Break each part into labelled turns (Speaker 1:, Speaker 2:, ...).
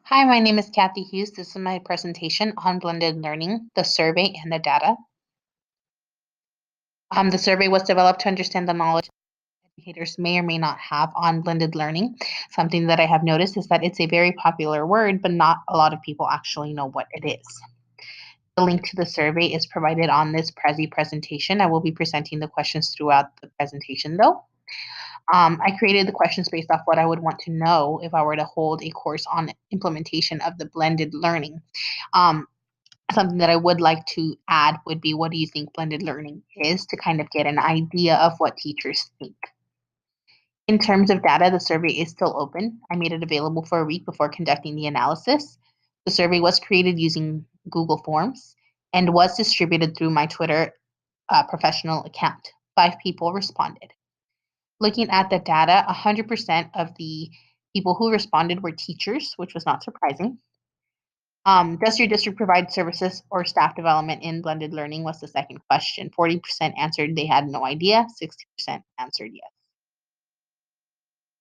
Speaker 1: Hi, my name is Kathy Hughes. This is my presentation on blended learning, the survey, and the data. The survey was developed to understand the knowledge educators may or may not have on blended learning. Something that I have noticed is that it's a very popular word, but not a lot of people actually know what it is. The link to the survey is provided on this Prezi presentation. I will be presenting the questions throughout the presentation though. I created the questions based off what I would want to know if I were to hold a course on implementation of the blended learning. Something that I would like to add would be, what do you think blended learning is, to kind of get an idea of what teachers think. In terms of data, the survey is still open. I made it available for a week before conducting the analysis. The survey was created using Google Forms and was distributed through my Twitter professional account. 5 people responded. Looking at the data, 100% of the people who responded were teachers, which was not surprising. Does your district provide services or staff development in blended learning was the second question. 40% answered they had no idea, 60% answered yes.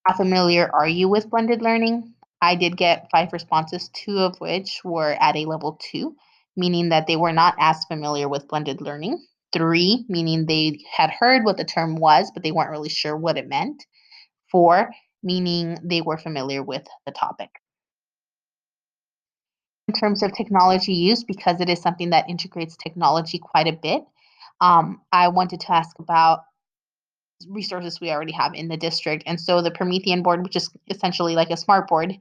Speaker 1: How familiar are you with blended learning? I did get 5 responses, 2 of which were at a level 2, meaning that they were not as familiar with blended learning. 3, meaning they had heard what the term was, but they weren't really sure what it meant. 4, meaning they were familiar with the topic. In terms of technology use, because it is something that integrates technology quite a bit, I wanted to ask about resources we already have in the district. And so the Promethean board, which is essentially like a smart board,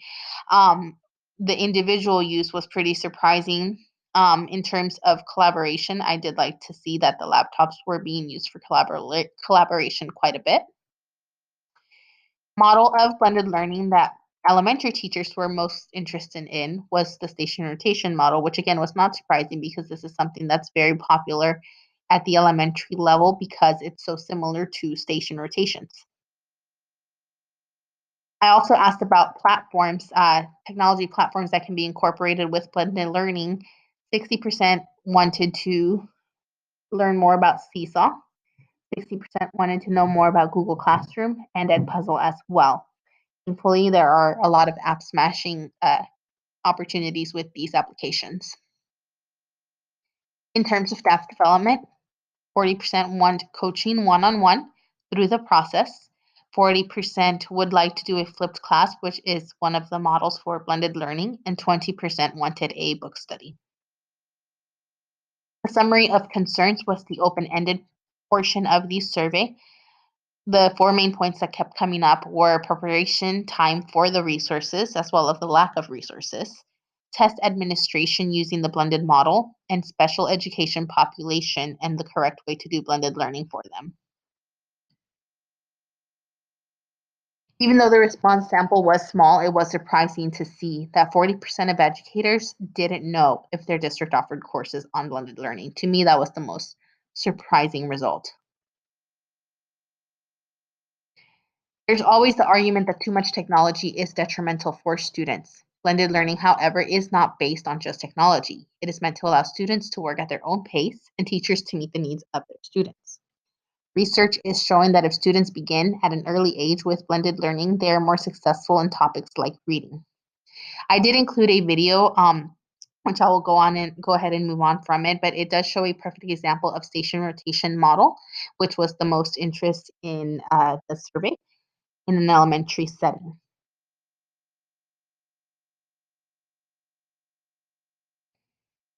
Speaker 1: the individual use was pretty surprising. In terms of collaboration, I did like to see that the laptops were being used for collaboration quite a bit. Model of blended learning that elementary teachers were most interested in was the station rotation model, which again was not surprising because this is something that's very popular at the elementary level because it's so similar to station rotations. I also asked about platforms, technology platforms that can be incorporated with blended learning. 60% wanted to learn more about Seesaw. 60% wanted to know more about Google Classroom and Edpuzzle as well. Thankfully, there are a lot of app smashing opportunities with these applications. In terms of staff development, 40% want coaching one-on-one through the process. 40% would like to do a flipped class, which is one of the models for blended learning, and 20% wanted a book study. The summary of concerns was the open-ended portion of the survey. The 4 main points that kept coming up were preparation time for the resources, as well as the lack of resources, test administration using the blended model, and special education population and the correct way to do blended learning for them. Even though the response sample was small, it was surprising to see that 40% of educators didn't know if their district offered courses on blended learning. To me, that was the most surprising result. There's always the argument that too much technology is detrimental for students. Blended learning, however, is not based on just technology. It is meant to allow students to work at their own pace and teachers to meet the needs of their students. Research is showing that if students begin at an early age with blended learning, they are more successful in topics like reading. I did include a video, which I will go ahead and move on from it, but it does show a perfect example of station rotation model, which was the most interest in the survey in an elementary setting.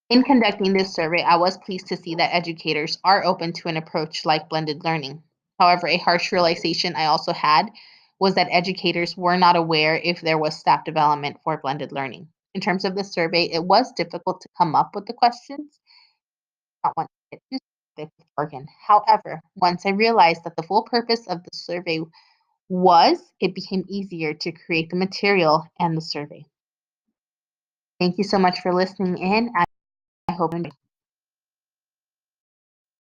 Speaker 1: In conducting this survey, I was pleased to see that educators are open to an approach like blended learning. However, a harsh realization I also had was that educators were not aware if there was staff development for blended learning. In terms of the survey, it was difficult to come up with the questions. I don't want to get too specific with jargon. However, once I realized that the full purpose of the survey it became easier to create the material and the survey. Thank you so much for listening in. I hope you enjoyed.